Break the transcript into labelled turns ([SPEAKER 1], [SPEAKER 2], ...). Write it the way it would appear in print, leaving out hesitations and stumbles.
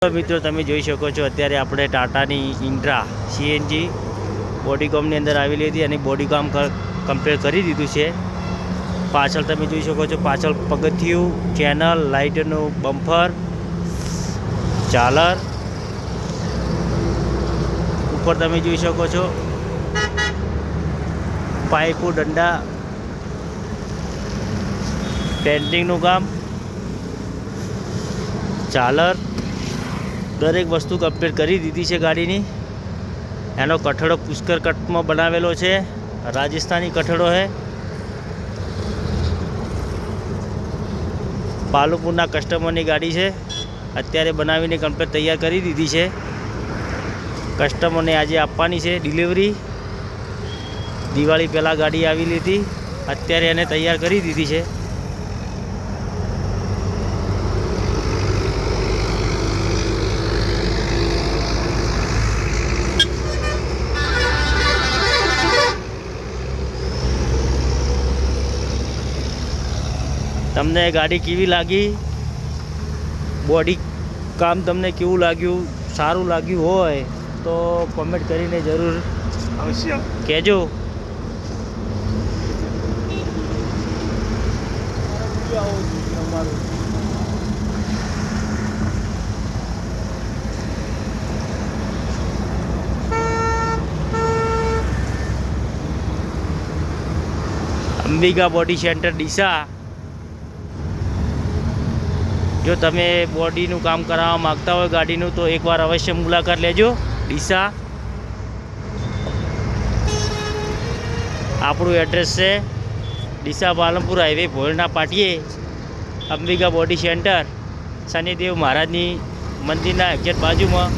[SPEAKER 1] મિત્રો તમે જોઈ શકો છો અત્યારે આપણે ટાટાની ઇન્ટ્રા સીએનજી બોડીકોમની અંદર આવેલી હતી અને બોડીકોમ કમ્પ્લીટ કરી દીધું છે। પાછળ તમે જોઈ શકો છો, પાછળ પગથિયું, ચેનલ, લાઇટનું બમ્પર, ઝાલર, ઉપર તમે જોઈ શકો છો પાઇપો, દંડા, પેન્ટિંગનું કામ, ઝાલર, દરેક વસ્તુ કમ્પ્લીટ કરી દીધી છે ગાડીની। એનો કઠડો પુષ્કર કટમાં બનાવેલો છે, રાજસ્થાની કઠડો છે। પાલુપુરના કસ્ટમરની ગાડી છે, અત્યારે બનાવીને કમ્પ્લીટ તૈયાર કરી દીધી છે। કસ્ટમરને આજે આપવાની છે ડિલિવરી। દિવાળી પહેલાં ગાડી આવેલી હતી, અત્યારે એને તૈયાર કરી દીધી છે। તમને ગાડી કેવી લાગી? બોડી કામ તમને કેવું લાગ્યું? સારું લાગ્યું હોય તો કોમેન્ટ કરીને જરૂર અવશ્ય કહેજો। Ambika body centre Deesa. જો તમે બોડીનું કામ કરાવવા માગતા હોય ગાડીનું તો એકવાર અવશ્ય મુલાકાત લેજો ડીસા। આપણું એડ્રેસ છે ડીસા પાલનપુર હાઈવે ભોળના પાટીએ, અંબિકા બોડી સેન્ટર, શનિદેવ મહારાજની મંદિરના એક્ઝેક્ટ બાજુમાં।